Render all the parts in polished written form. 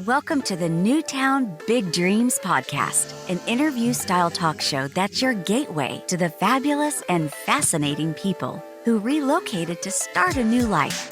Welcome to the Newtown Big Dreams podcast, an interview-style talk show that's your gateway to the fabulous and fascinating people who relocated to start a new life.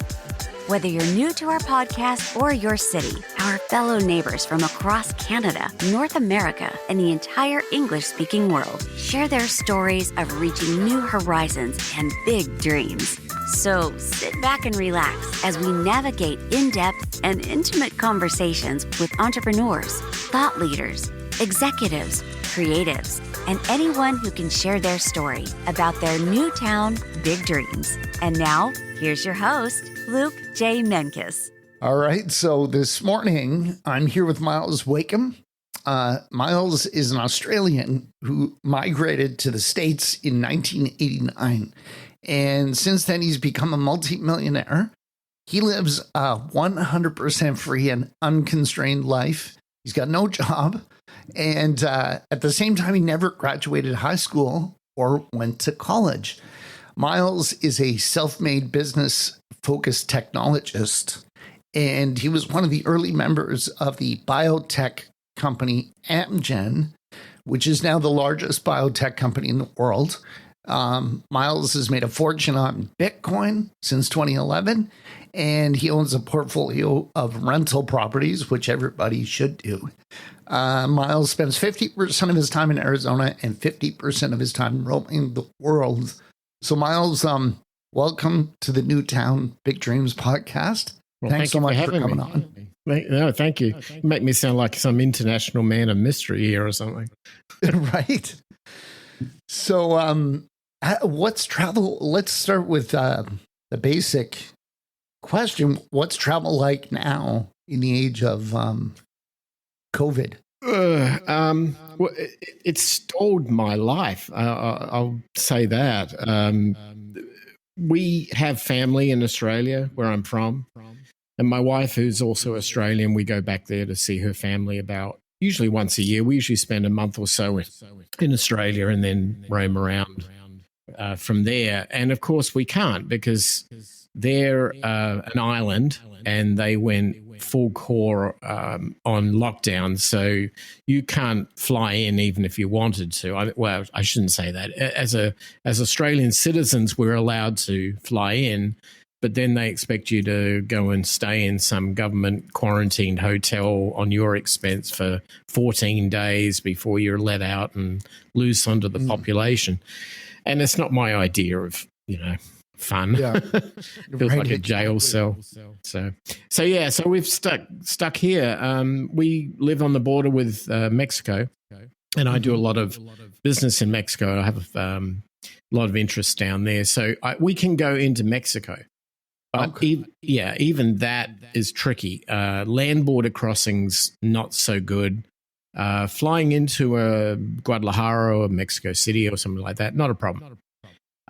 Whether you're new to our podcast or your city, our fellow neighbors from across Canada, North America, and the entire English-speaking world share their stories of reaching new horizons and big dreams. So sit back and relax as we navigate in-depth and intimate conversations with entrepreneurs, thought leaders, executives, creatives, and anyone who can share their story about their Newtown big dreams. And now, here's your host, Luke J. Menkes. All right, so this morning I'm here with Myles Wakeham. Myles is an Australian who migrated to the States in 1989. And since then, he's become a multi-millionaire. He lives a 100% free and unconstrained life. He's got no job. And at the same time, he never graduated high school or went to college. Myles is a self-made business-focused technologist, and he was one of the early members of the biotech company Amgen, which is now the largest biotech company in the world. Myles has made a fortune on Bitcoin since 2011, and he owns a portfolio of rental properties, which everybody should do. Myles spends 50% of his time in Arizona and 50% of his time roaming the world. So Myles, welcome to the Newtown Big Dreams podcast. Well, Thanks so much for coming on. No, thank you. You make me sound like some international man of mystery here or something. Right. So, what's travel? Let's start with the basic question. What's travel like now in the age of COVID? Well, it stalled my life. I'll say that. We have family in Australia, where I'm from. And my wife, who's also Australian, we go back there to see her family about usually once a year. We usually spend a month or so in Australia and then roam around from there. And of course, we can't because they're an island and they went full core on lockdown. So you can't fly in even if you wanted to. I shouldn't say that. As Australian citizens, we're allowed to fly in, but then they expect you to go and stay in some government quarantined hotel on your expense for 14 days before you're let out and loose onto the population. And it's not my idea of, fun. Yeah. Feels like a jail cell. So we've stuck here. We live on the border with Mexico, and I do a lot of business in Mexico. I have a lot of interest down there. So we can go into Mexico. Even that is tricky. Land border crossings, not so good. Flying into Guadalajara or Mexico City or something like that, not a problem.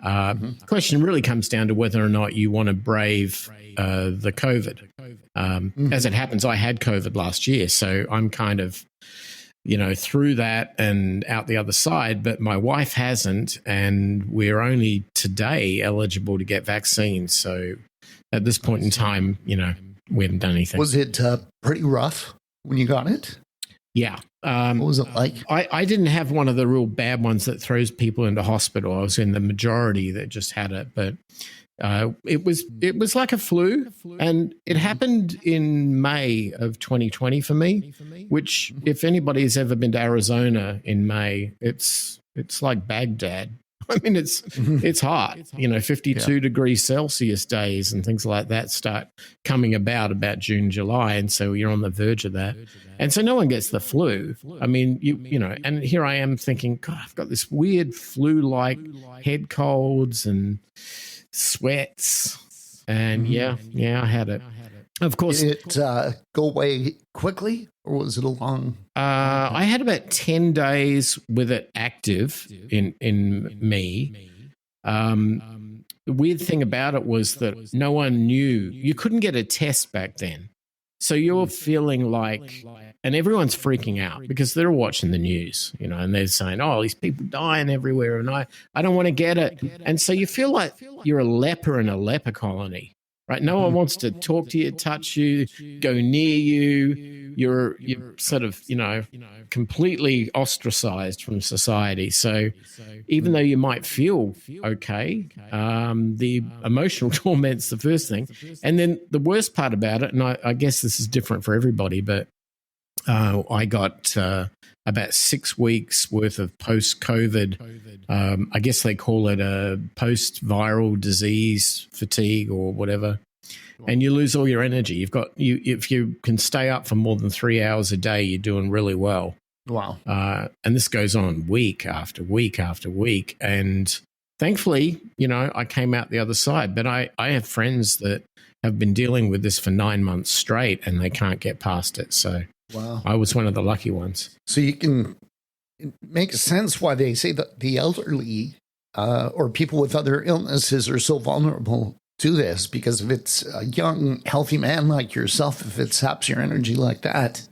The question really comes down to whether or not you want to brave the COVID. As it happens, I had COVID last year, so I'm kind of, through that and out the other side, but my wife hasn't, and we're only today eligible to get vaccines. So at this point in time, we haven't done anything. Was it pretty rough when you got it? Yeah. What was it like? I didn't have one of the real bad ones that throws people into hospital. I was in the majority that just had it, but it was like a flu, and it happened in May of 2020 for me, which if anybody has ever been to Arizona in May, it's like Baghdad. I mean, it's hot, 52 degrees Celsius days and things like that start coming about June, July. And so you're on the verge of that. And so no one gets the flu. I mean, and here I am thinking, God, I've got this weird flu-like head colds and sweats. And I had it. Of course. Did it go away quickly, or was it a long? I had about 10 days with it active in me. The weird thing about it was that no one knew. You couldn't get a test back then. So you're feeling like, and everyone's freaking out because they're watching the news, and they're saying, oh, these people dying everywhere, and I don't want to get it. And so you feel like you're a leper in a leper colony. right? No one wants to talk to you, touch you, go near you. You're sort of, completely ostracized from society. So even though you might feel okay, the emotional torment's the first thing. And then the worst part about it, and I guess this is different for everybody, but I got about 6 weeks worth of post-COVID. I guess they call it a post-viral disease fatigue or whatever. And you lose all your energy. If you can stay up for more than 3 hours a day, you're doing really well. Wow. And this goes on week after week after week. And thankfully, I came out the other side. But I have friends that have been dealing with this for 9 months straight and they can't get past it. So wow. I was one of the lucky ones. So it makes sense why they say that the elderly or people with other illnesses are so vulnerable to this, because if it's a young, healthy man like yourself, if it saps your energy like that,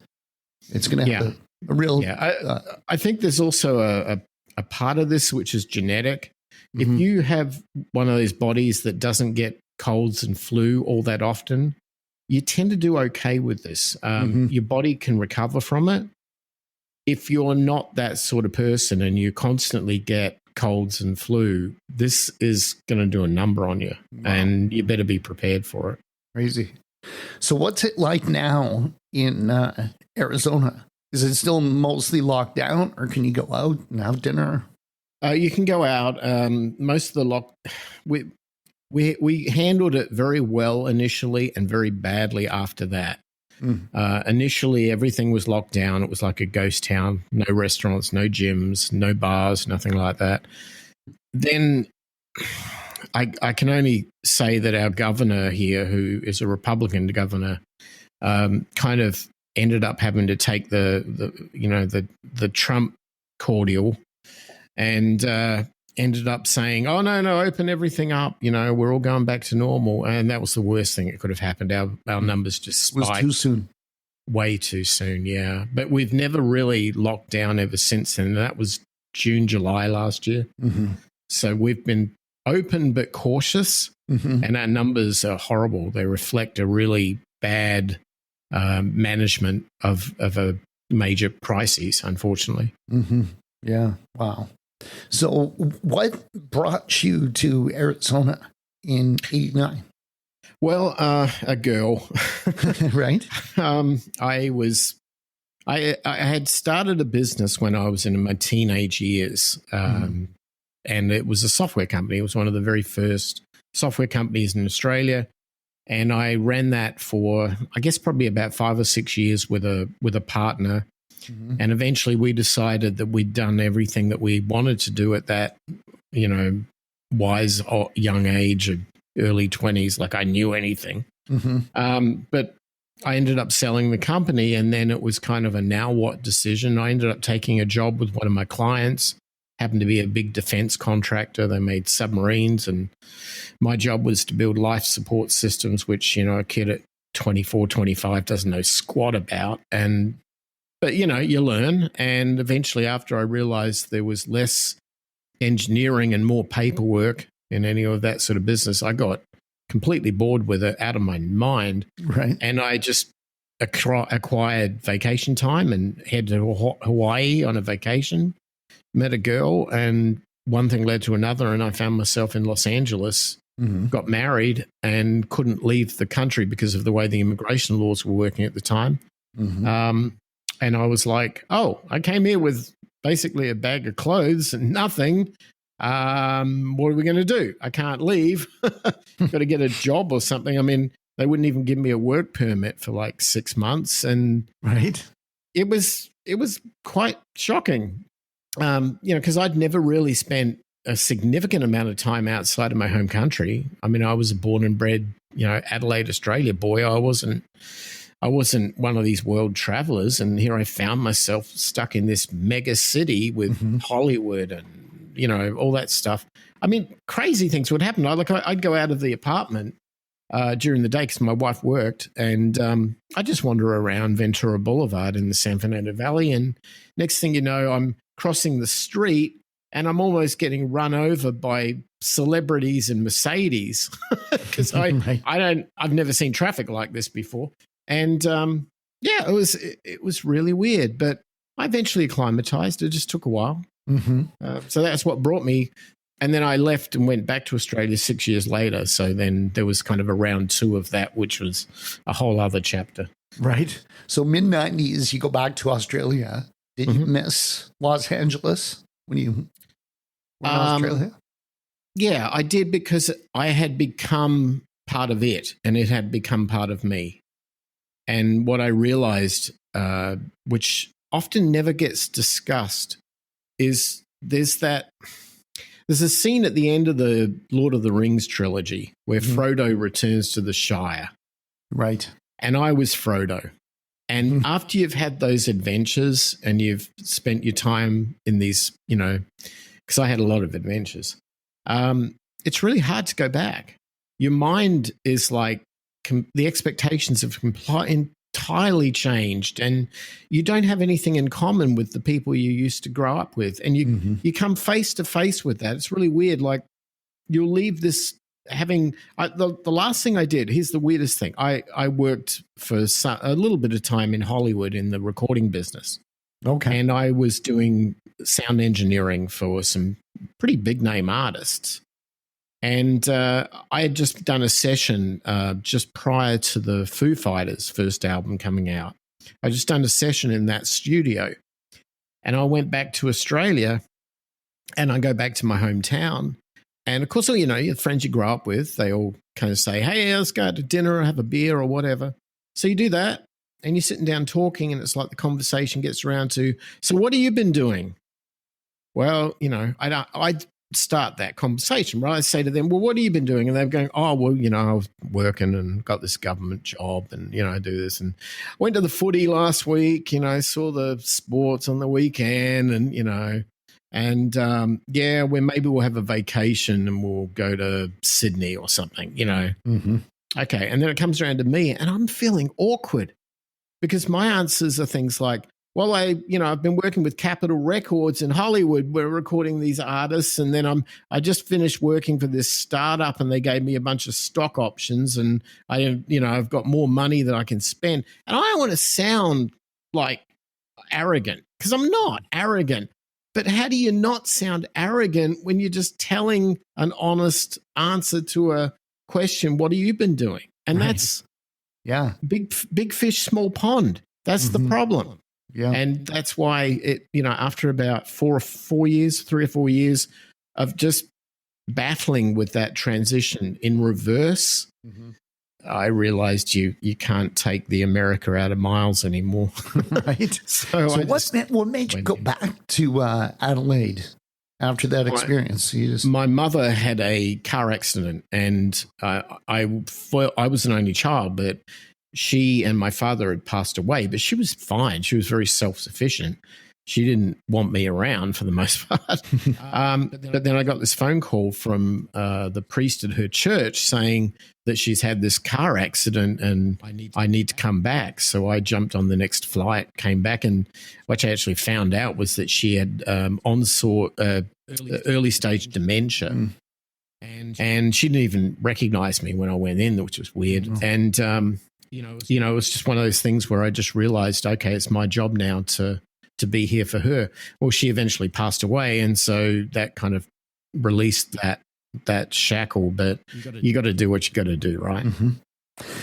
it's going to have a real... Yeah, I think there's also a part of this which is genetic. If you have one of those bodies that doesn't get colds and flu all that often, you tend to do okay with this. Your body can recover from it. If you're not that sort of person and you constantly get colds and flu, this is going to do a number on you. Wow. And you better be prepared for it. Crazy. So what's it like now in Arizona? Is it still mostly locked down, or can you go out and have dinner? You can go out. Most of the we handled it very well initially and very badly after that. Initially, everything was locked down. It was like a ghost town. No restaurants, no gyms, no bars, nothing like that. Then I can only say that our governor here, who is a Republican governor, kind of ended up having to take the Trump cordial and ended up saying, oh, no, open everything up. We're all going back to normal. And that was the worst thing that could have happened. Our numbers just spiked. It was too soon. Way too soon, yeah. But we've never really locked down ever since then. That was June, July last year. So we've been open but cautious, and our numbers are horrible. They reflect a really bad management of a major crisis, unfortunately. Yeah, wow. So what brought you to Arizona in 89? Well, a girl. Right. I had started a business when I was in my teenage years, and it was a software company. It was one of the very first software companies in Australia. And I ran that for, I guess, probably about 5 or 6 years with a partner. And eventually we decided that we'd done everything that we wanted to do at that, wise young age of early 20s, like I knew anything. But I ended up selling the company, and then it was kind of a now what decision. I ended up taking a job with one of my clients, happened to be a big defense contractor. They made submarines, and my job was to build life support systems, which, a kid at 24, 25 doesn't know squat about. But, you learn. And eventually, after I realized there was less engineering and more paperwork in any of that sort of business, I got completely bored with it, out of my mind. Right. And I just acquired vacation time and headed to Hawaii on a vacation, met a girl, and one thing led to another. And I found myself in Los Angeles, got married, and couldn't leave the country because of the way the immigration laws were working at the time. And I was like, oh, I came here with basically a bag of clothes and nothing. What are we going to do? I can't leave. Got to get a job or something. I mean, they wouldn't even give me a work permit for like 6 months. And it was quite shocking, because I'd never really spent a significant amount of time outside of my home country. I mean, I was a born and bred, Adelaide, Australia boy. I wasn't one of these world travelers, and here I found myself stuck in this mega city with Hollywood and, all that stuff. I mean, crazy things would happen. I'd go out of the apartment during the day because my wife worked, and I just wander around Ventura Boulevard in the San Fernando Valley, and next thing you know, I'm crossing the street and I'm almost getting run over by celebrities and Mercedes because Right. I've never seen traffic like this before. And it was really weird, but I eventually acclimatized. It just took a while. Mm-hmm. So that's what brought me. And then I left and went back to Australia 6 years later. So then there was kind of a round 2 of that, which was a whole other chapter. Right. So mid-90s, you go back to Australia. Did you miss Los Angeles when you were in Australia? Yeah, I did, because I had become part of it and it had become part of me. And what I realized, which often never gets discussed, is there's a scene at the end of the Lord of the Rings trilogy where Frodo returns to the Shire. Right. And I was Frodo. And after you've had those adventures and you've spent your time in these, because I had a lot of adventures, it's really hard to go back. Your mind is like, the expectations have entirely changed, and you don't have anything in common with the people you used to grow up with. And you come face to face with that. It's really weird. Like, you'll leave this the last thing I did, here's the weirdest thing. I worked for a little bit of time in Hollywood in the recording business. Okay. And I was doing sound engineering for some pretty big name artists. And I had just done a session just prior to the Foo Fighters' first album coming out. I just done a session in that studio. And I went back to Australia, and I go back to my hometown. And of course, your friends you grow up with, they all kind of say, hey, let's go out to dinner or have a beer or whatever. So you do that, and you're sitting down talking, and it's like the conversation gets around to, so what have you been doing? Well, I start that conversation, right? I say to them, well, what have you been doing? And they're going, oh, well, I was working and got this government job, and, I do this. And went to the footy last week, saw the sports on the weekend, and, and maybe we'll have a vacation and we'll go to Sydney or something, Okay. And then it comes around to me, and I'm feeling awkward because my answers are things like, well, I've been working with Capitol Records in Hollywood. We're recording these artists, and then I just finished working for this startup, and they gave me a bunch of stock options, and I've got more money that I can spend. And I don't want to sound like arrogant, because I'm not arrogant. But how do you not sound arrogant when you're just telling an honest answer to a question? What have you been doing? And that's big fish, small pond. That's the problem. Yeah. And that's why after about 3 or 4 years of just battling with that transition in reverse, I realized you can't take the America out of Myles anymore. Right. So what made you go back to Adelaide after that experience? My mother had a car accident, and I was an only child, but she and my father had passed away, but she was fine. She was very self-sufficient. She didn't want me around for the most part. But then I got this phone call from the priest at her church saying that she's had this car accident and I need to come back. So I jumped on the next flight, came back, and what I actually found out was that she had onset early stage dementia. And she didn't even recognize me when I went in, which was weird. And, it was just one of those things where I just realized, okay, it's my job now to be here for her. Well, she eventually passed away, and so that kind of released that shackle. But you got to do what you got to do, right?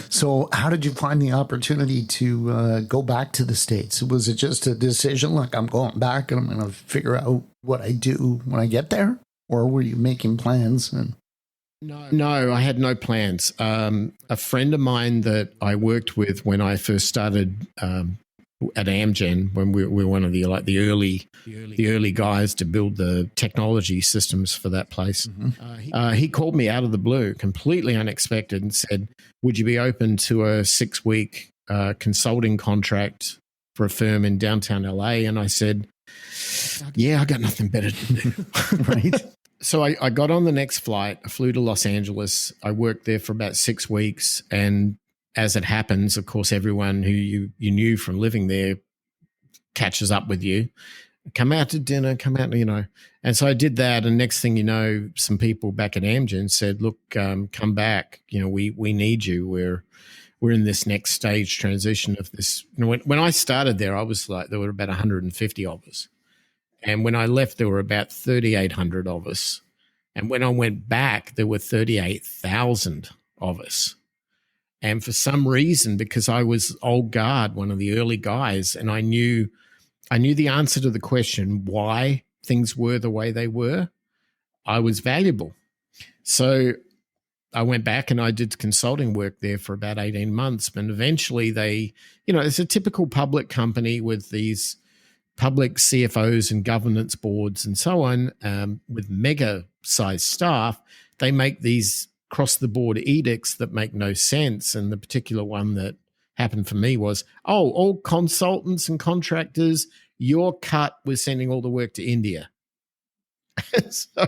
So how did you find the opportunity to go back to the States? Was it just a decision like, I'm going back and I'm going to figure out what I do when I get there? Or were you making plans? No, I had no plans. A friend of mine that I worked with when I first started at Amgen, when we were one of the early guys to build the technology systems for that place. He called me out of the blue, completely unexpected, and said, "Would you be open to a 6-week consulting contract for a firm in downtown LA?" And I said, "Yeah, I got nothing better to do." Right. So I got on the next flight. I flew to Los Angeles. I worked there for about 6 weeks. And as it happens, of course, everyone who you knew from living there catches up with you. come out to dinner, come out, And so I did that. And next thing you know, some people back at Amgen said, look, come back. We need you. We're in this next stage transition of this. When I started there, I was like, there were about 150 of us. And when I left, there were about 3,800 of us. And when I went back, there were 38,000 of us. And for some reason, because I was old guard, one of the early guys, and I knew the answer to the question why things were the way they were, I was valuable. So I went back and I did consulting work there for about 18 months. And eventually it's a typical public company with these public CFOs and governance boards and so on, with mega sized staff. They make these across the board edicts that make no sense. And the particular one that happened for me was, all consultants and contractors, your cut, we're sending all the work to India. So,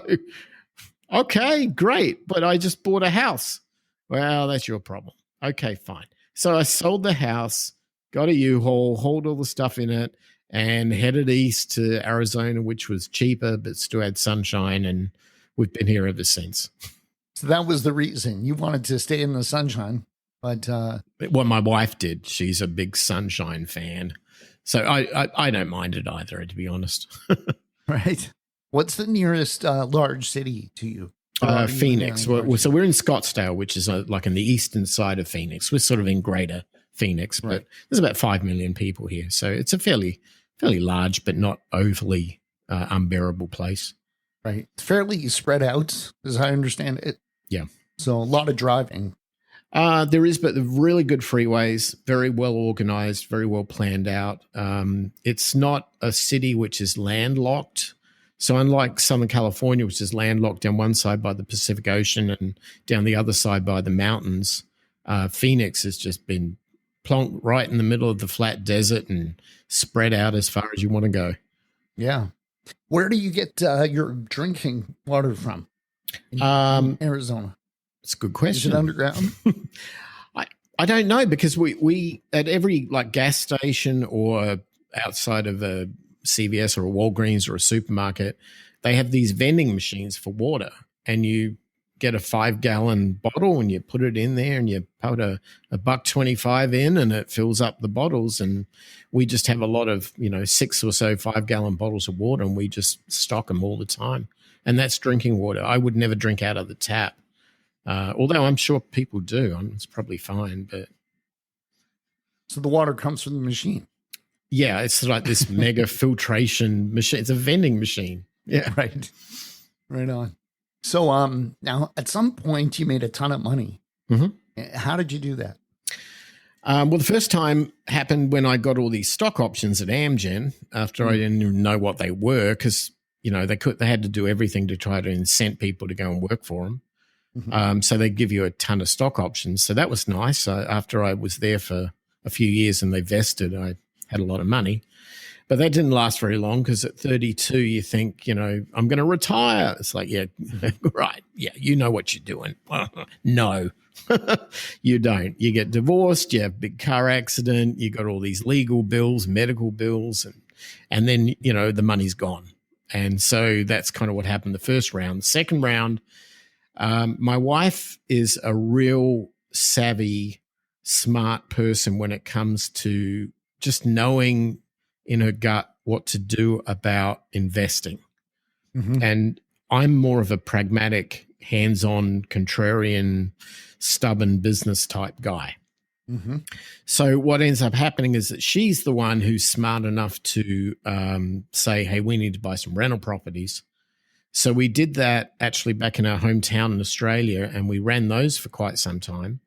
okay, great. But I just bought a house. Well, that's your problem. Okay, fine. So I sold the house, got a U-Haul, hauled all the stuff in it, and headed east to Arizona, which was cheaper, but still had sunshine. And we've been here ever since. So that was the reason you wanted to stay in the sunshine. But what my wife did, she's a big sunshine fan. So I don't mind it either, to be honest. Right. What's the nearest large city to you? Phoenix. So we're in Scottsdale, which is like on the eastern side of Phoenix. We're sort of in greater Phoenix, but there's about 5 million people here. So it's a fairly large, but not overly unbearable place. Right. It's fairly spread out, as I understand it. Yeah. So a lot of driving. There is, but the really good freeways, very well organized, very well planned out. It's not a city which is landlocked. So unlike Southern California, which is landlocked down one side by the Pacific Ocean and down the other side by the mountains, Phoenix has just been plonked right in the middle of the flat desert and spread out as far as you want to go. Yeah. Where do you get your drinking water from in Arizona? It's a good question. Is it underground? I don't know, because we at every like gas station or outside of a CVS or a Walgreens or a supermarket, they have these vending machines for water, and you get a 5-gallon bottle and you put it in there and you put a $1.25 in and it fills up the bottles. And we just have a lot of, 6 or so 5-gallon bottles of water, and we just stock them all the time. And that's drinking water. I would never drink out of the tap. Although I'm sure people do. It's probably fine, but. So the water comes from the machine. Yeah, it's like this mega filtration machine. It's a vending machine. Yeah. Right. Right on. So now at some point you made a ton of money. Mm-hmm. How did you do that? Well, the first time happened when I got all these stock options at Amgen after I didn't even know what they were, because, they had to do everything to try to incent people to go and work for them. Mm-hmm. So they give you a ton of stock options. So that was nice. After I was there for a few years and they vested, I had a lot of money. But that didn't last very long, because at 32, you think, I'm going to retire. It's like, yeah, right. Yeah, you know what you're doing. No, you don't. You get divorced, you have a big car accident, you got all these legal bills, medical bills, and then, the money's gone. And so that's kind of what happened the first round. The second round, my wife is a real savvy, smart person when it comes to just knowing in her gut what to do about investing. Mm-hmm. And I'm more of a pragmatic, hands-on, contrarian, stubborn business type guy. Mm-hmm. So what ends up happening is that she's the one who's smart enough to say, hey, we need to buy some rental properties. So we did that actually back in our hometown in Australia, and we ran those for quite some time.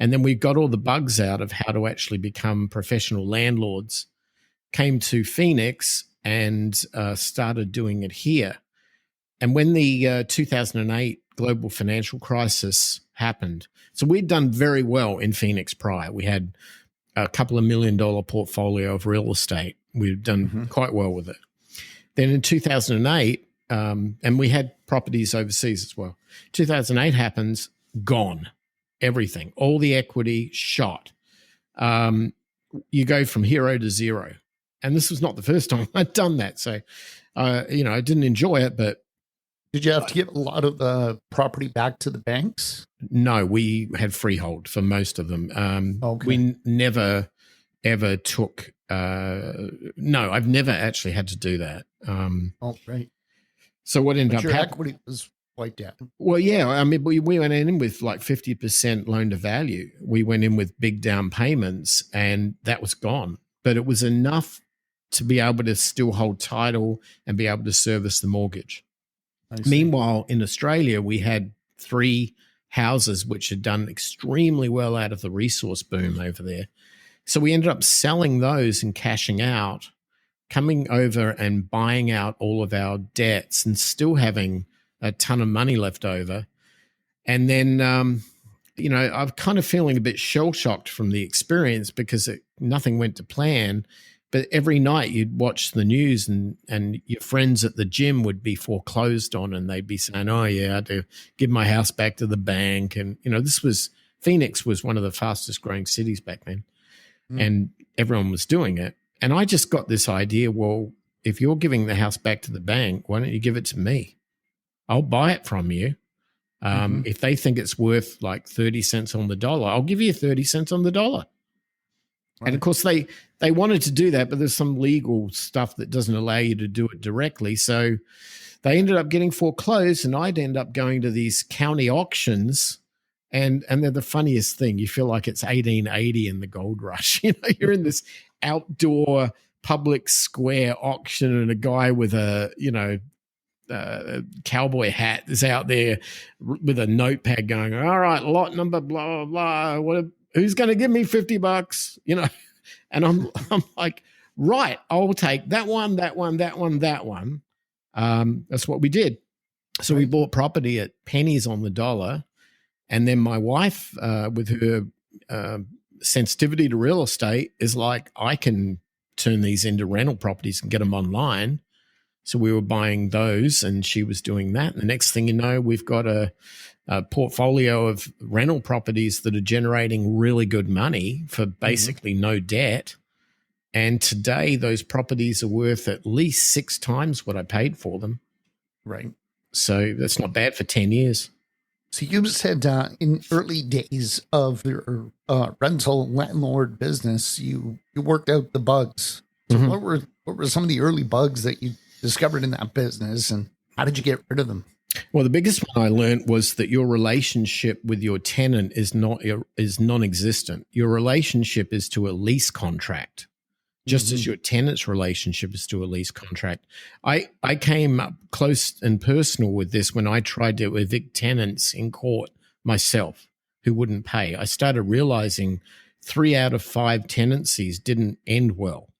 And then we got all the bugs out of how to actually become professional landlords, came to Phoenix and started doing it here. And when the 2008 global financial crisis happened, so we'd done very well in Phoenix prior. We had a couple of $1 million portfolio of real estate. We'd done quite well with it. Then in 2008, and we had properties overseas as well. 2008 happens, gone. Everything, all the equity shot. You go from hero to zero. And this was not the first time I'd done that. So, I didn't enjoy it, but. Did you have to give a lot of the property back to the banks? No, we had freehold for most of them. Okay. We never, ever took, no, I've never actually had to do that. Right. So what ended up your happening? equity was wiped out. Well, yeah, I mean, we went in with like 50% loan to value. We went in with big down payments and that was gone. But it was enough to be able to still hold title and be able to service the mortgage. Meanwhile, in Australia, we had 3 houses which had done extremely well out of the resource boom over there. So we ended up selling those and cashing out, coming over and buying out all of our debts and still having a ton of money left over. And then, I'm kind of feeling a bit shell-shocked from the experience because nothing went to plan. But every night you'd watch the news and your friends at the gym would be foreclosed on and they'd be saying, oh, yeah, I had to give my house back to the bank. And, Phoenix was one of the fastest growing cities back then. And everyone was doing it. And I just got this idea, well, if you're giving the house back to the bank, why don't you give it to me? I'll buy it from you. If they think it's worth like 30 cents on the dollar, I'll give you 30 cents on the dollar. Right. And of course, they wanted to do that, but there's some legal stuff that doesn't allow you to do it directly. So they ended up getting foreclosed, and I'd end up going to these county auctions, and they're the funniest thing. You feel like it's 1880 in the gold rush. You're in this outdoor public square auction, and a guy with a cowboy hat is out there with a notepad going, all right, lot number, blah, blah, blah. Who's going to give me $50? And I'm like, right, I'll take that one, that one, that one, that one. That's what we did. So we bought property at pennies on the dollar. And then my wife, with her sensitivity to real estate, is like, I can turn these into rental properties and get them online. So we were buying those and she was doing that. And the next thing you know, we've got a portfolio of rental properties that are generating really good money for basically no debt. And today those properties are worth at least 6 times what I paid for them. Right. So that's not bad for 10 years. So you said in early days of your rental landlord business, you worked out the bugs. So what were some of the early bugs that you discovered in that business, and how did you get rid of them? Well, the biggest one I learned was that your relationship with your tenant is non-existent. Your relationship is to a lease contract, just as your tenant's relationship is to a lease contract. I came up close and personal with this when I tried to evict tenants in court myself who wouldn't pay. I started realizing 3 out of 5 tenancies didn't end well.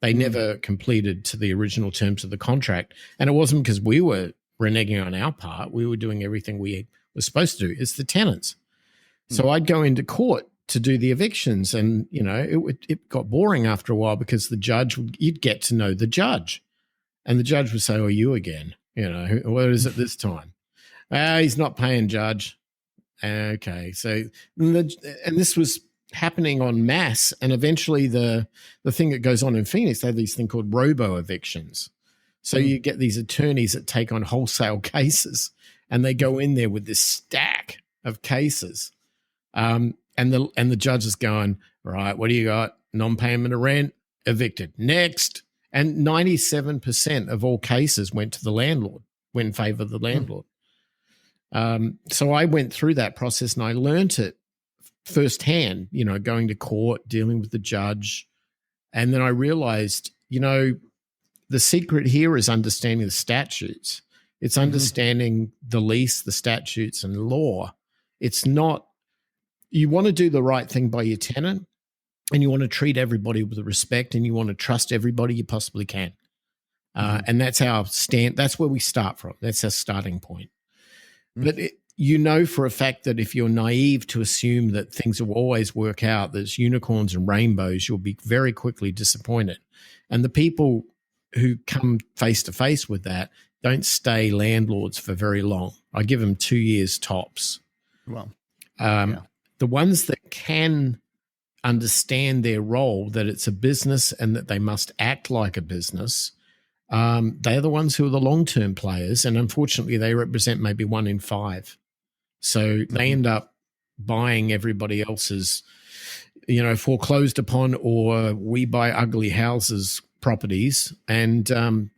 They never completed to the original terms of the contract. And it wasn't because we were reneging on our part. We were doing everything we were supposed to do. It's the tenants. So I'd go into court to do the evictions, and, it got boring after a while because you'd get to know the judge, and the judge would say, oh, you again, what is it this time? He's not paying, judge. Okay. So, and this was happening en masse, and eventually the thing that goes on in Phoenix, they have these thing called robo evictions. So you get these attorneys that take on wholesale cases, and they go in there with this stack of cases, and the judge is going, right, what do you got? Non-payment of rent, evicted. Next. And 97% of all cases went to the landlord, went in favor of the landlord. So I went through that process and I learned it firsthand, going to court, dealing with the judge. And then I realized, the secret here is understanding the statutes. It's understanding the lease, the statutes, and law. It's not, you want to do the right thing by your tenant, and you want to treat everybody with respect, and you want to trust everybody you possibly can. And that's that's where we start from. That's our starting point. But for a fact that if you're naive to assume that things will always work out, there's unicorns and rainbows, you'll be very quickly disappointed. And the people who come face to face with that don't stay landlords for very long. I give them 2 years tops. Well, the ones that can understand their role, that it's a business and that they must act like a business, they're the ones who are the long-term players. And unfortunately, they represent maybe 1 in 5. So they end up buying everybody else's, foreclosed upon, or we buy ugly houses properties, and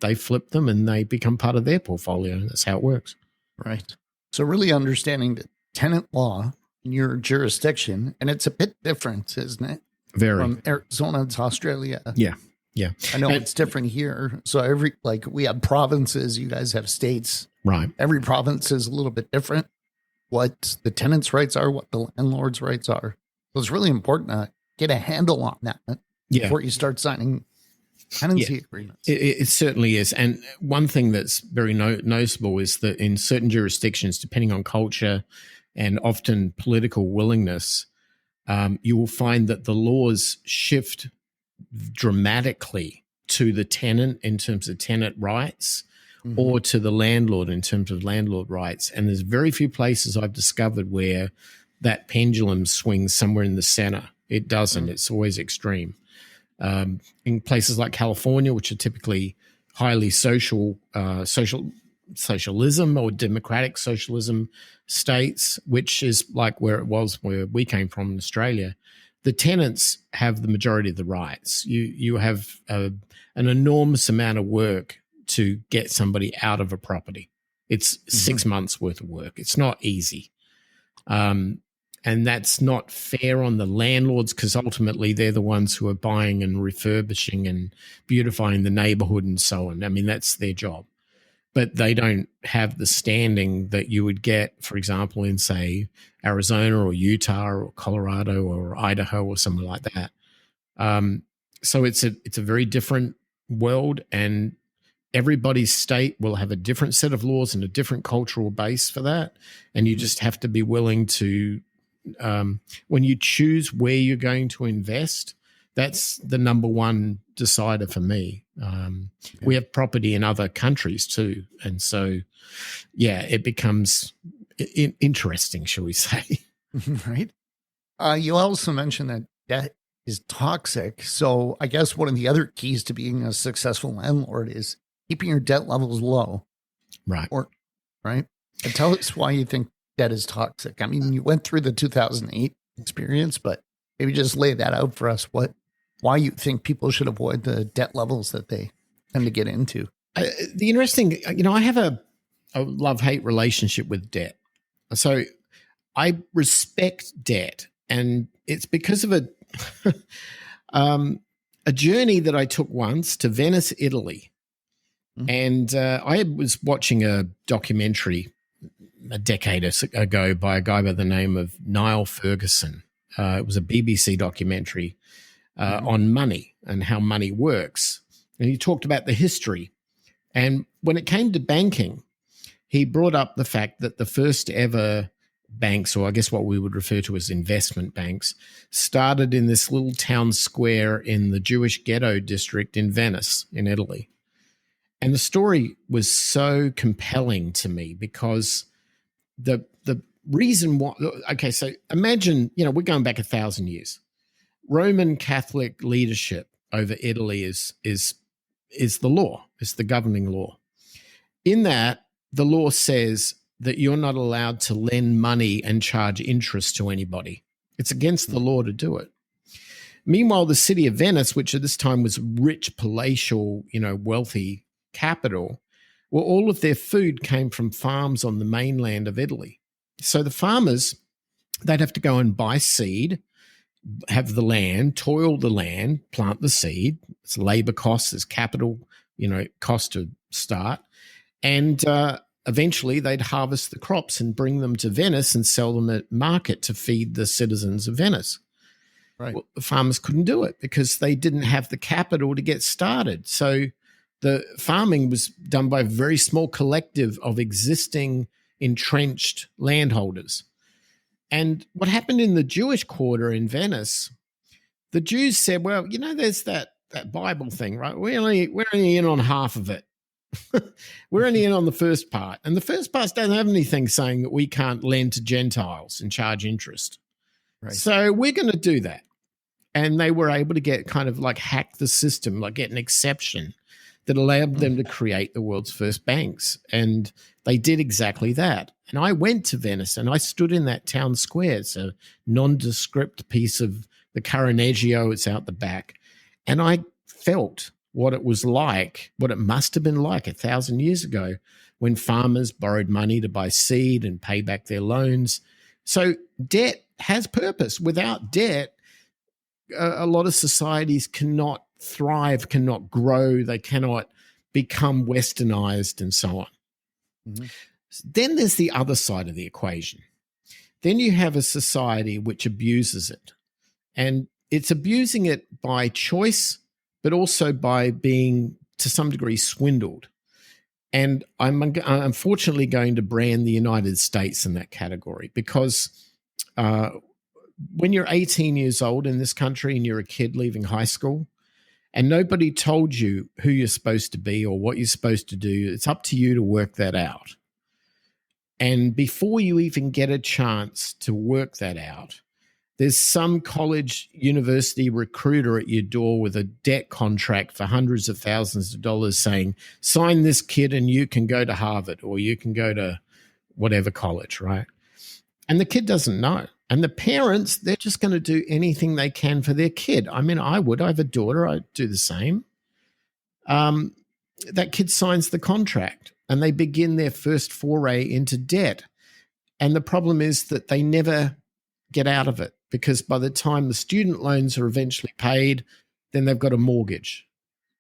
they flip them and they become part of their portfolio. That's how it works. Right. So really understanding the tenant law in your jurisdiction, and it's a bit different, isn't it? Very. From Arizona to Australia. Yeah. Yeah. I know it's different here. So we have provinces, you guys have states. Right. Every province is a little bit different. What the tenants' rights are, what the landlord's rights are. So it's really important to get a handle on that before you start signing tenancy agreements. It certainly is. And one thing that's very noticeable is that in certain jurisdictions, depending on culture and often political willingness, you will find that the laws shift dramatically to the tenant in terms of tenant rights, or to the landlord in terms of landlord rights. And there's very few places I've discovered where that pendulum swings somewhere in the center. It doesn't. It's always extreme. In places like California, which are typically highly socialism or democratic socialism states, which is like where we came from in Australia, the tenants have the majority of the rights. You have an enormous amount of work to get somebody out of a property. It's 6 months worth of work. It's not easy. And that's not fair on the landlords, because ultimately they're the ones who are buying and refurbishing and beautifying the neighborhood and so on. I mean, that's their job. But they don't have the standing that you would get, for example, in, say, Arizona or Utah or Colorado or Idaho or somewhere like that. So it's a very different world, and everybody's state will have a different set of laws and a different cultural base for that. And you just have to be willing to, when you choose where you're going to invest, that's the number one decider for me. We have property in other countries too. And so, it becomes interesting, shall we say. Right. You also mentioned that debt is toxic. So I guess one of the other keys to being a successful landlord is keeping your debt levels low. Right. Right. And tell us why you think debt is toxic. I mean, you went through the 2008 experience, but maybe just lay that out for us. Why you think people should avoid the debt levels that they tend to get into. The interesting, I have a love-hate relationship with debt. So I respect debt, and it's because of a journey that I took once to Venice, Italy. And I was watching a documentary a decade ago by a guy by the name of Niall Ferguson. It was a BBC documentary on money and how money works. And he talked about the history. And when it came to banking, he brought up the fact that the first ever banks, or I guess what we would refer to as investment banks, started in this little town square in the Jewish ghetto district in Venice, in Italy. And the story was so compelling to me because the reason why, okay, so imagine, we're going back 1,000 years. Roman Catholic leadership over Italy is the law, is the governing law. In that, the law says that you're not allowed to lend money and charge interest to anybody. It's against the law to do it. Meanwhile, the city of Venice, which at this time was rich, palatial, wealthy capital, well, all of their food came from farms on the mainland of Italy. So the farmers, they'd have to go and buy seed, have the land, toil the land, plant the seed. It's labor costs, there's capital, cost to start. And eventually they'd harvest the crops and bring them to Venice and sell them at market to feed the citizens of Venice. Right. Well, the farmers couldn't do it because they didn't have the capital to get started. So the farming was done by a very small collective of existing entrenched landholders. And what happened in the Jewish quarter in Venice, the Jews said, well, there's that Bible thing, right? We're only in on half of it. We're only in on the first part. And the first part doesn't have anything saying that we can't lend to Gentiles and charge interest. Right. So we're going to do that. And they were able to get kind of like hack the system, like get an exception that allowed them to create the world's first banks. And they did exactly that. And I went to Venice and I stood in that town square. It's a nondescript piece of the Carnegie. It's out the back. And I felt what it was like, what it must have been like 1,000 years ago when farmers borrowed money to buy seed and pay back their loans. So debt has purpose. Without debt, a lot of societies cannot thrive, cannot grow, they cannot become westernized and so on. Mm-hmm. Then there's the other side of the equation. Then you have a society which abuses it. And it's abusing it by choice, but also by being, to some degree, swindled. And I'm unfortunately going to brand the United States in that category because when you're 18 years old in this country and you're a kid leaving high school and nobody told you who you're supposed to be or what you're supposed to do, it's up to you to work that out. And before you even get a chance to work that out, there's some college university recruiter at your door with a debt contract for hundreds of thousands of dollars saying, sign this kid and you can go to Harvard or you can go to whatever college, right? And the kid doesn't know. And the parents, they're just going to do anything they can for their kid. I mean, I have a daughter. I'd do the same. That kid signs the contract and they begin their first foray into debt. And the problem is that they never get out of it because by the time the student loans are eventually paid, then they've got a mortgage.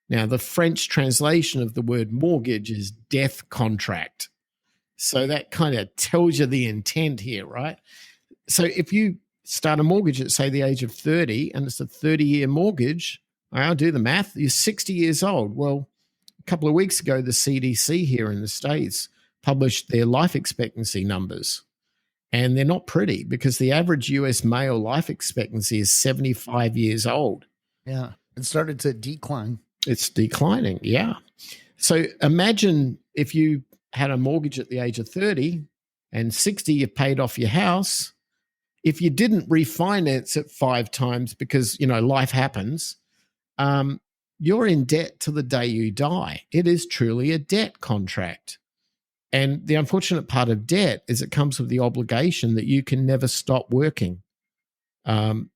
Now, the French translation of the word mortgage is death contract. So that kind of tells you the intent here, right? So if you start a mortgage at, say, the age of 30 and it's a 30-year mortgage, I'll do the math, you're 60 years old. Well, a couple of weeks ago, the CDC here in the States published their life expectancy numbers. And they're not pretty because the average US male life expectancy is 75 years old. Yeah, it started to decline. It's declining, yeah. So imagine if you had a mortgage at the age of 30 and 60, you paid off your house. If you didn't refinance it 5 times because, life happens, you're in debt to the day you die. It is truly a debt contract. And the unfortunate part of debt is it comes with the obligation that you can never stop working. And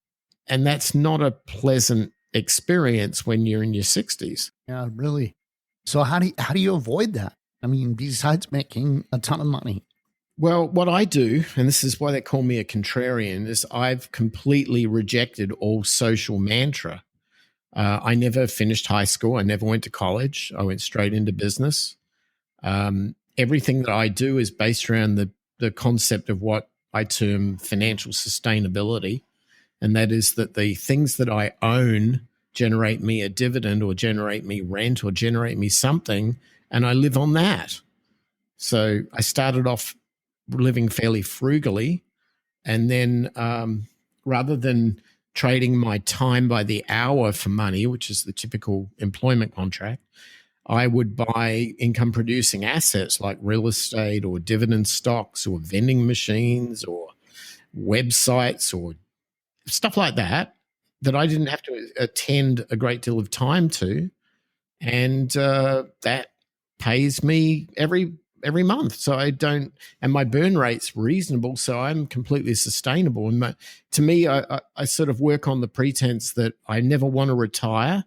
that's not a pleasant experience when you're in your 60s. Yeah, really. So how do you avoid that? I mean, besides making a ton of money? Well, what I do, and this is why they call me a contrarian, is I've completely rejected all social mantra. I never finished high school. I never went to college. I went straight into business. Everything that I do is based around the concept of what I term financial sustainability. And that is that the things that I own generate me a dividend or generate me rent or generate me something, and I live on that. So I started off living fairly frugally, and then rather than trading my time by the hour for money, which is the typical employment contract, I would buy income-producing assets like real estate or dividend stocks or vending machines or websites or stuff like that I didn't have to attend a great deal of time to. And that pays me every month. So I don't – and my burn rate's reasonable, so I'm completely sustainable. And to me, I sort of work on the pretense that I never want to retire.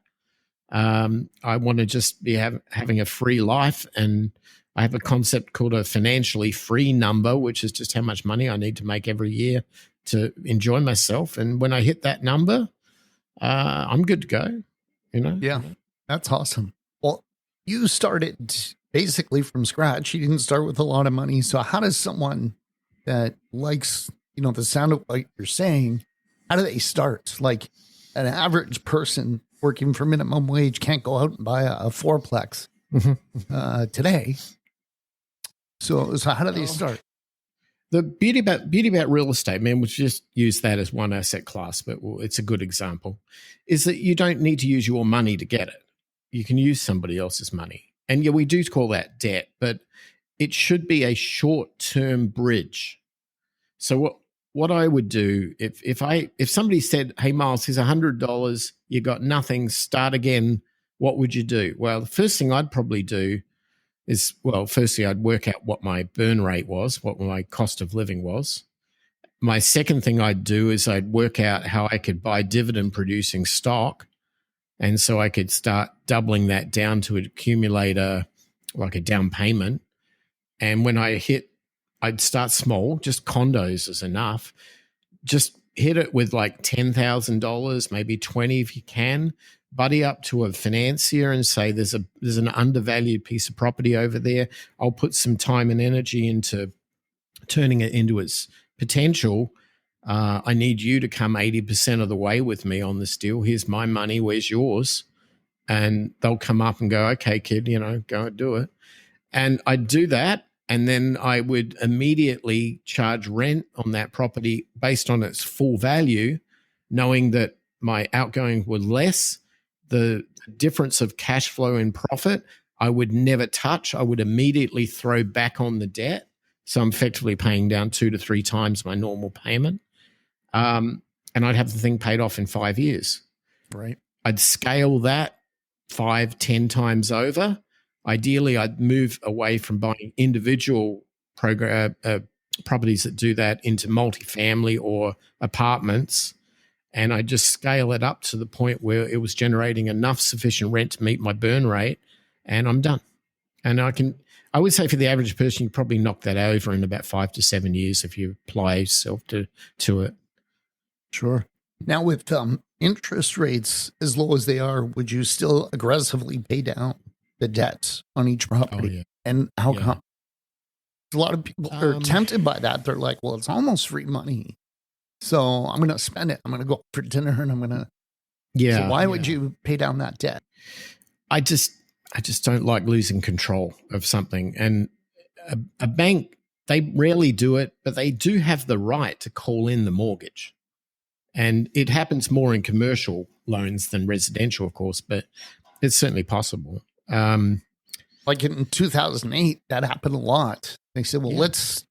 I want to just be having a free life, and I have a concept called a financially free number, which is just how much money I need to make every year to enjoy myself. And when I hit that number, I'm good to go, Yeah, that's awesome. Well, you started basically from scratch. You didn't start with a lot of money. So how does someone that likes, the sound of what you're saying, how do they start? Like an average person working for minimum wage can't go out and buy a fourplex today. So how do they start? The beauty about real estate, man, we'll just use that as one asset class, but it's a good example, is that you don't need to use your money to get it. You can use somebody else's money. And yeah, we do call that debt, but it should be a short-term bridge. So what I would do if somebody said, "Hey, Myles, here's $100. You got nothing. Start again." What would you do? Well, the first thing I'd probably do is, firstly, I'd work out what my burn rate was, what my cost of living was. My second thing I'd do is I'd work out how I could buy dividend producing stock. And so I could start doubling that down to accumulate like a down payment. And when I'd start small, just condos is enough. Just hit it with like $10,000, maybe 20 if you can. Buddy up to a financier and say, there's an undervalued piece of property over there. I'll put some time and energy into turning it into its potential. I need you to come 80% of the way with me on this deal. Here's my money. Where's yours? And they'll come up and go, okay, kid, go and do it. And I'd do that. And then I would immediately charge rent on that property based on its full value, knowing that my outgoing were less. The difference of cash flow and profit, I would never touch. I would immediately throw back on the debt. So I'm effectively paying down 2 to 3 times my normal payment. And I'd have the thing paid off in 5 years. Right. I'd scale that 5, 10 times over. Ideally, I'd move away from buying individual properties that do that into multifamily or apartments. And I just scale it up to the point where it was generating enough sufficient rent to meet my burn rate, and I'm done. And I would say for the average person, you probably knock that over in about 5 to 7 years if you apply yourself to it. Sure. Now with interest rates as low as they are, would you still aggressively pay down the debts on each property? Oh, yeah. And how come? A lot of people are tempted by that. They're like, well, it's almost free money, so I'm going to spend it. I'm going to go for dinner and I'm going to. Yeah. So why would you pay down that debt? I just don't like losing control of something. And a bank, they rarely do it, but they do have the right to call in the mortgage. And it happens more in commercial loans than residential, of course, but it's certainly possible. Like in 2008, that happened a lot. They said, well, let's.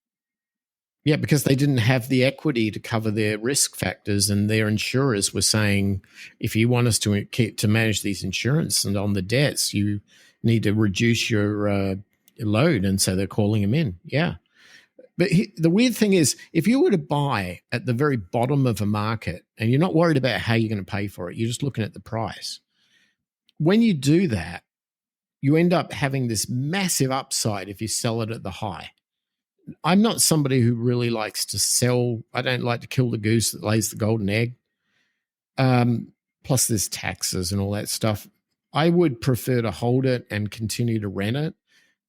Yeah, because they didn't have the equity to cover their risk factors, and their insurers were saying, if you want us to manage these insurance and on the debts, you need to reduce your load. And so they're calling them in. Yeah. But the weird thing is, if you were to buy at the very bottom of a market and you're not worried about how you're going to pay for it, you're just looking at the price. When you do that, you end up having this massive upside if you sell it at the high. I'm not somebody who really likes to sell. I don't like to kill the goose that lays the golden egg. Plus there's taxes and all that stuff. I would prefer to hold it and continue to rent it.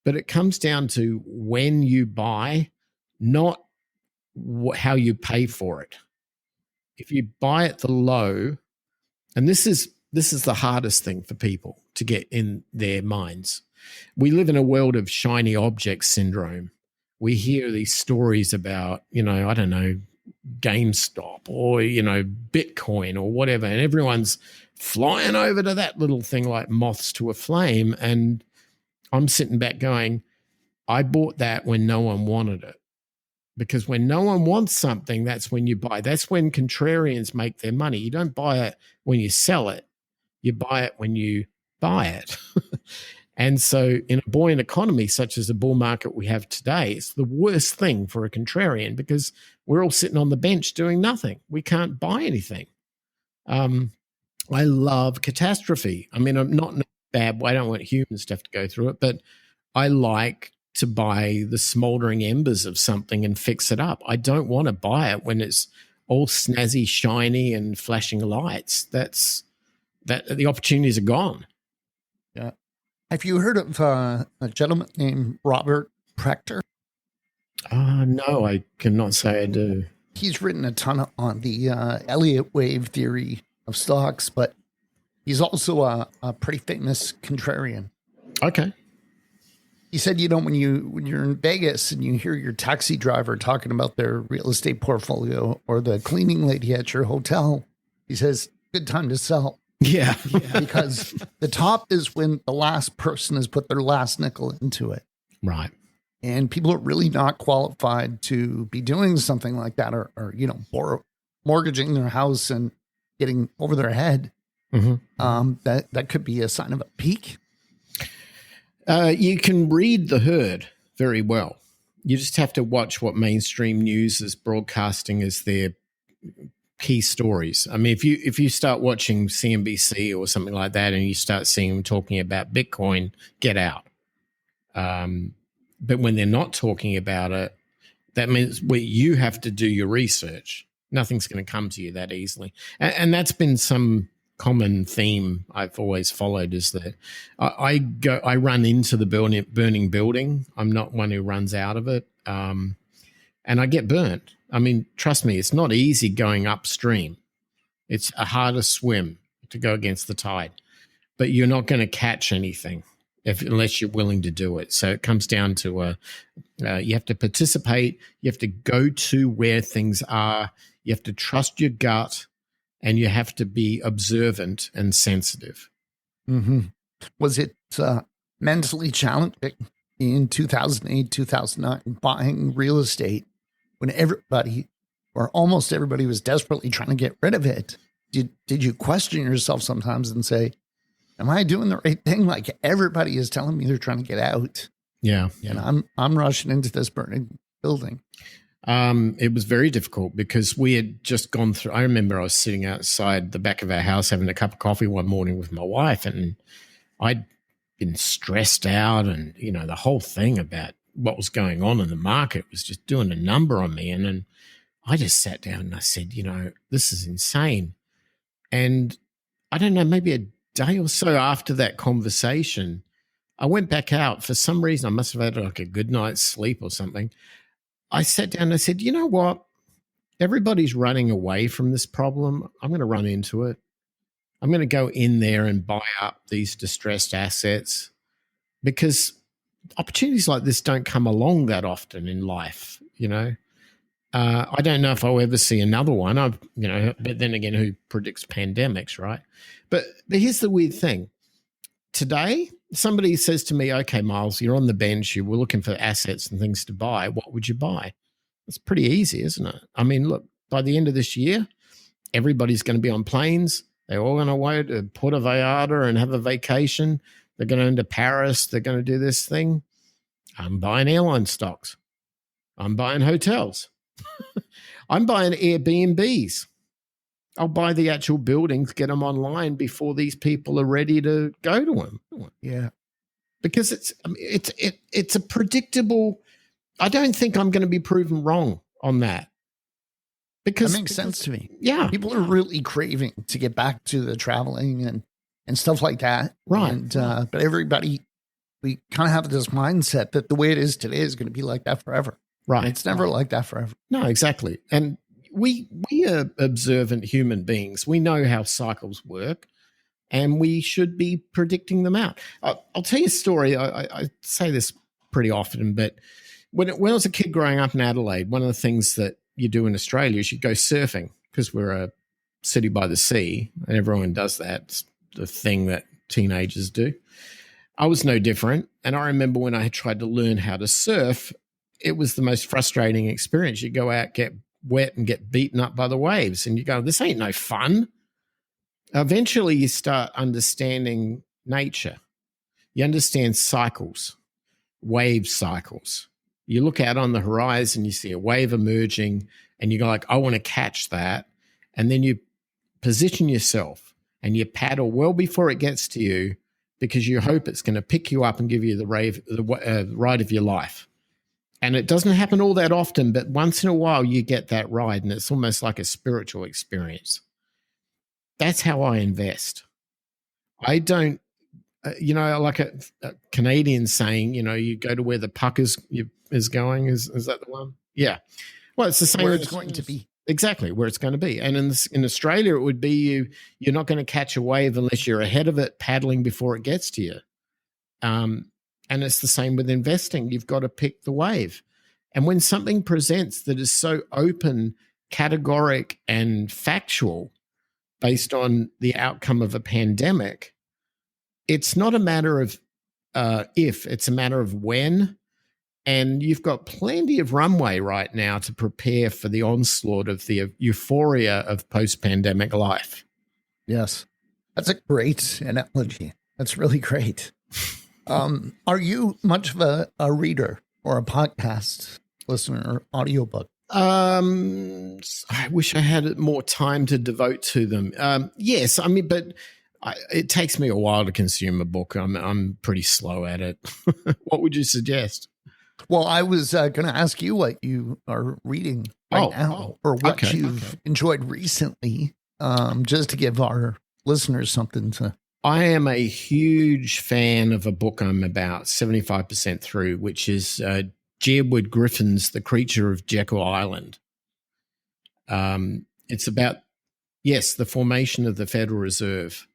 But it comes down to when you buy, not how you pay for it. If you buy at the low, and this is the hardest thing for people to get in their minds. We live in a world of shiny object syndrome. We hear these stories about, I don't know, GameStop or, Bitcoin or whatever, and everyone's flying over to that little thing like moths to a flame. And I'm sitting back going, I bought that when no one wanted it. Because when no one wants something, that's when you buy. That's when contrarians make their money. You don't buy it when you sell it. You buy it when you buy it. And so in a buoyant economy, such as the bull market we have today, it's the worst thing for a contrarian because we're all sitting on the bench doing nothing. We can't buy anything. I love catastrophe. I mean, I'm not in a bad way. I don't want humans to have to go through it, but I like to buy the smoldering embers of something and fix it up. I don't want to buy it when it's all snazzy, shiny, and flashing lights. The opportunities are gone. Yeah. Have you heard of a gentleman named Robert Prechter? No, I cannot say I do. He's written a ton on the Elliott wave theory of stocks, but he's also a pretty famous contrarian. Okay. He said, when you're in Vegas and you hear your taxi driver talking about their real estate portfolio or the cleaning lady at your hotel, he says, good time to sell. Yeah. Because the top is when the last person has put their last nickel into it. Right. and people are really not qualified to be doing something like that, or mortgaging their house and getting over their head. That could be a sign of a peak. You can read the herd very well. You just have to watch what mainstream news is broadcasting as their key stories. I mean, if you start watching CNBC or something like that and you start seeing them talking about Bitcoin, get out. But when they're not talking about it, that means you have to do your research. Nothing's going to come to you that easily. And that's been some common theme I've always followed, is that I run into the burning building. I'm not one who runs out of it. And I get burnt. I mean, trust me, it's not easy going upstream. It's a harder swim to go against the tide, but you're not going to catch anything unless you're willing to do it. So it comes down to you have to participate. You have to go to where things are. You have to trust your gut, and you have to be observant and sensitive. Was it mentally challenging in 2008, 2009, buying real estate when everybody or almost everybody was desperately trying to get rid of it? Did you question yourself sometimes and say, am I doing the right thing? Like, everybody is telling me they're trying to get out. Yeah. And I'm rushing into this burning building. It was very difficult because we had just gone through. I remember I was sitting outside the back of our house having a cup of coffee one morning with my wife, and I'd been stressed out, and the whole thing about what was going on in the market was just doing a number on me. And then I just sat down and I said, this is insane. And I don't know, maybe a day or so after that conversation, I went back out. For some reason, I must have had like a good night's sleep or something. I sat down and I said, you know what? Everybody's running away from this problem. I'm going to run into it. I'm going to go in there and buy up these distressed assets, because opportunities like this don't come along that often in life. I don't know if I'll ever see another one. But then again, who predicts pandemics, right? But here's the weird thing. Today, somebody says to me, okay, Myles, you're on the bench. You were looking for assets and things to buy. What would you buy? It's pretty easy, isn't it? I mean, look, by the end of this year, everybody's going to be on planes. They're all going to go to Puerto Vallarta and have a vacation. They're going to go to Paris. They're going to do this thing. I'm buying airline stocks. I'm buying hotels. I'm buying Airbnbs. I'll buy the actual buildings, get them online before these people are ready to go to them. Yeah. Because it's a predictable. I don't think I'm going to be proven wrong on that. Because that makes sense to me. Yeah. People are really craving to get back to the traveling and stuff like that. Right. And, but everybody, we kind of have this mindset that the way it is today is going to be like that forever. Right. And it's never like that forever. No, exactly. And we are observant human beings. We know how cycles work, and we should be predicting them out. I'll tell you a story. I say this pretty often, but when I was a kid growing up in Adelaide, one of the things that you do in Australia is you go surfing, because we're a city by the sea and everyone does that. It's the thing that teenagers do. I was no different. And I remember when I had tried to learn how to surf, it was the most frustrating experience. You go out, get wet and get beaten up by the waves, and you go, this ain't no fun. Eventually you start understanding nature. You understand cycles, wave cycles. You look out on the horizon, you see a wave emerging, and you go like, I want to catch that. And then you position yourself and you paddle well before it gets to you, because you hope it's going to pick you up and give you the ride of your life. And it doesn't happen all that often, but once in a while you get that ride, and it's almost like a spiritual experience. That's how I invest. I don't, like a Canadian saying, you go to where the puck is going. Is that the one? Yeah. Well, it's the same. Where it's going to be. Exactly, where it's going to be. And in Australia, it would be you're not going to catch a wave unless you're ahead of it, paddling before it gets to you. And it's the same with investing. You've got to pick the wave. And when something presents that is so open, categoric, and factual based on the outcome of a pandemic, it's not a matter of if, it's a matter of when. And you've got plenty of runway right now to prepare for the onslaught of the euphoria of post-pandemic life. Yes. That's a great analogy. That's really great. Are you much of a reader or a podcast listener or audiobook? I wish I had more time to devote to them. Yes, I mean, but it takes me a while to consume a book. I'm pretty slow at it. What would you suggest? Well, I was going to ask you what you are reading right now, or what you've enjoyed recently, just to give our listeners something to. I am a huge fan of a book I'm about 75% through, which is Jedward Griffin's The Creature of Jekyll Island. It's about, the formation of the Federal Reserve.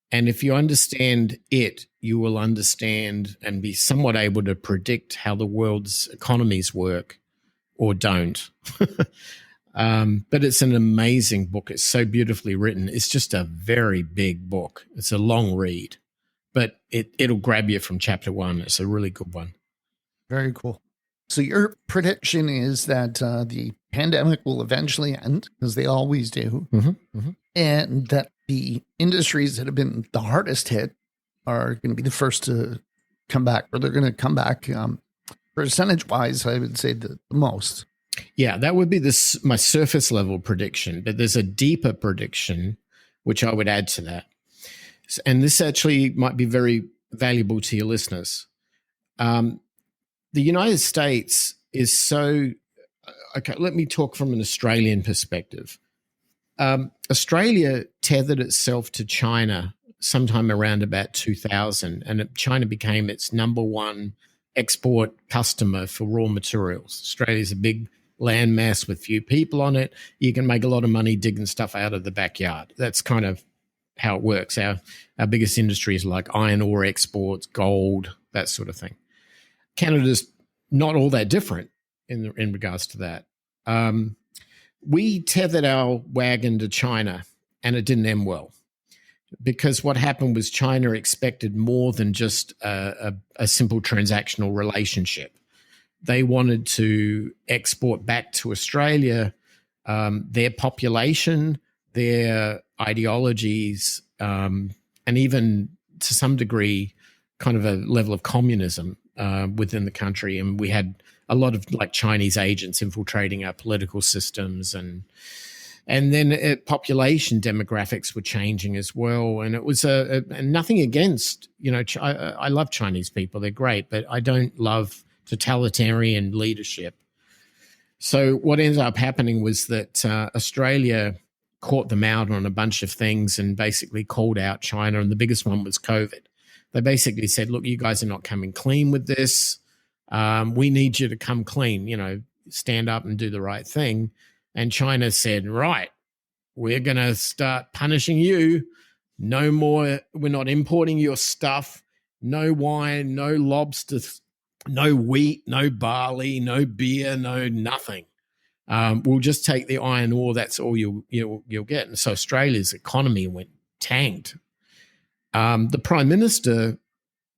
And if you understand it, you will understand and be somewhat able to predict how the world's economies work or don't. But it's an amazing book. It's so beautifully written. It's just a very big book. It's a long read, but it'll grab you from chapter one. It's a really good one. Very cool. So your prediction is that the pandemic will eventually end, because they always do, and that the industries that have been the hardest hit are going to be the first to come back, or they're going to come back percentage-wise, I would say the most. Yeah, that would be my surface level prediction, but there's a deeper prediction, which I would add to that. And this actually might be very valuable to your listeners. The United States is so, okay, let me talk from an Australian perspective. Australia tethered itself to China sometime around about 2000, and China became its number one export customer for raw materials. Australia's a big landmass with few people on it. You can make a lot of money digging stuff out of the backyard. That's kind of how it works. Our biggest industries like iron ore exports, gold, that sort of thing. Canada's not all that different in regards to that. We tethered our wagon to China, and it didn't end well, because what happened was China expected more than just a simple transactional relationship. They wanted to export back to Australia their population, their ideologies, and even to some degree kind of a level of communism within the country. And we had a lot of like Chinese agents infiltrating our political systems, and then population demographics were changing as well. And it was and nothing against, I love Chinese people. They're great, but I don't love totalitarian leadership. So what ended up happening was that Australia caught them out on a bunch of things and basically called out China. And the biggest one was COVID. They basically said, look, you guys are not coming clean with this. We need you to come clean, stand up and do the right thing. And China said, right, we're going to start punishing you. No more, we're not importing your stuff. No wine, no lobsters, no wheat, no barley, no beer, no nothing. We'll just take the iron ore. That's all you'll get. And so Australia's economy went tanked. The Prime Minister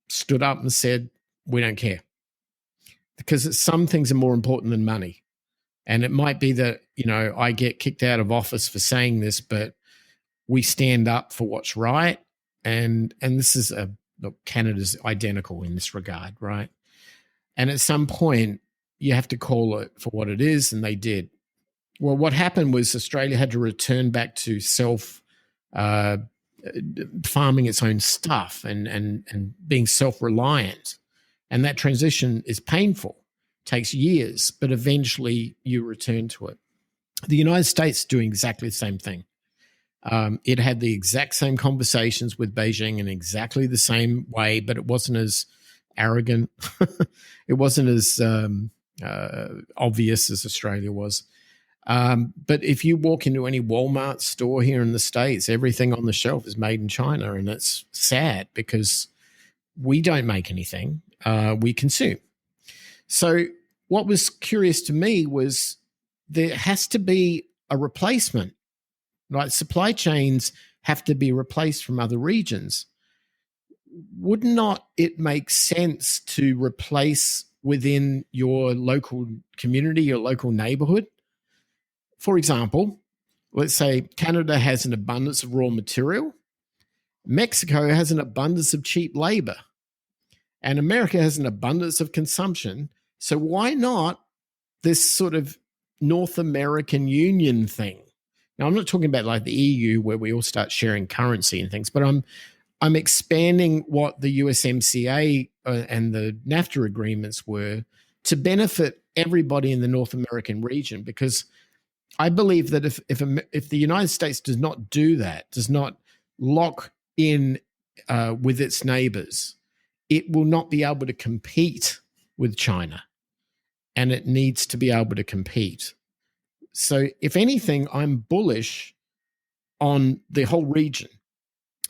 stood up and said, we don't care, because some things are more important than money. And it might be that, I get kicked out of office for saying this, but we stand up for what's right. And this is look, Canada's identical in this regard, right? And at some point, you have to call it for what it is, and they did. Well, what happened was Australia had to return back to farming its own stuff and being self-reliant. And that transition is painful, takes years, but eventually you return to it. The United States is doing exactly the same thing. It had the exact same conversations with Beijing in exactly the same way, but it wasn't as arrogant. It wasn't as obvious as Australia was. But if you walk into any Walmart store here in the States, everything on the shelf is made in China, and it's sad because we don't make anything. We consume. So what was curious to me was there has to be a replacement, right? Supply chains have to be replaced from other regions. Would not it make sense to replace within your local community, your local neighborhood. For example, let's say Canada has an abundance of raw material. Mexico has an abundance of cheap labor. And America has an abundance of consumption. So why not this sort of North American Union thing? Now, I'm not talking about like the EU where we all start sharing currency and things, but I'm expanding what the USMCA and the NAFTA agreements were to benefit everybody in the North American region, because I believe that if the United States does not do that, does not lock in with its neighbors, it will not be able to compete with China, and it needs to be able to compete. So if anything, I'm bullish on the whole region,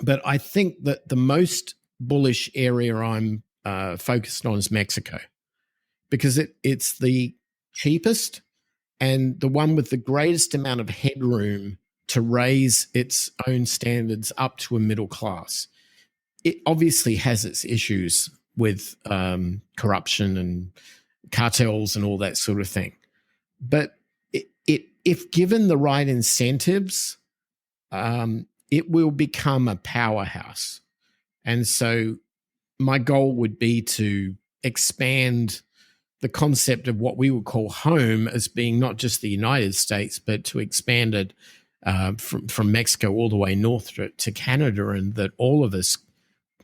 but I think that the most bullish area I'm focused on is Mexico, because it's the cheapest and the one with the greatest amount of headroom to raise its own standards up to a middle class. It obviously has its issues with corruption and cartels and all that sort of thing. But if given the right incentives, it will become a powerhouse. And so my goal would be to expand the concept of what we would call home as being not just the United States, but to expand it from Mexico all the way north to Canada, and that all of us,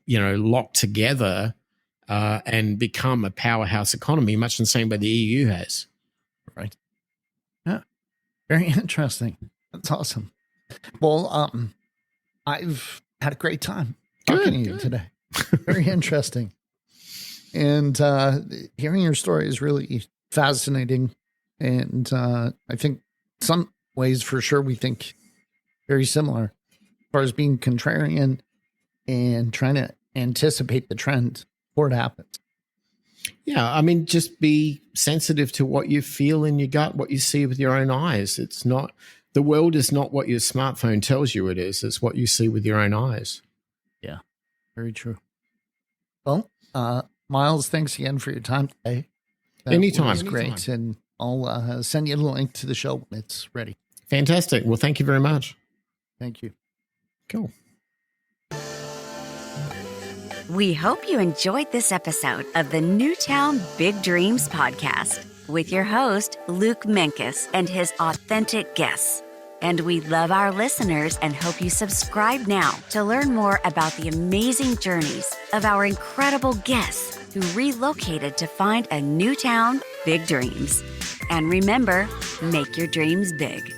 lock together and become a powerhouse economy, much the same way the EU has. Right. Yeah. Very interesting. That's awesome. Well, I've had a great time talking to you today. Very interesting. And hearing your story is really fascinating. And I think some ways for sure we think very similar as far as being contrarian and trying to anticipate the trend before it happens. Yeah, I mean, just be sensitive to what you feel in your gut, what you see with your own eyes. It's not, the world is not what your smartphone tells you it is. It's what you see with your own eyes. Yeah, very true. Well, Myles, thanks again for your time today. Anytime. Was great. And I'll send you a link to the show when it's ready. Fantastic. Well, thank you very much. Thank you. Cool. We hope you enjoyed this episode of the Newtown Big Dreams podcast with your host, Luke Menkes, and his authentic guests. And we love our listeners and hope you subscribe now to learn more about the amazing journeys of our incredible guests who relocated to find a new town, big dreams. And remember, make your dreams big.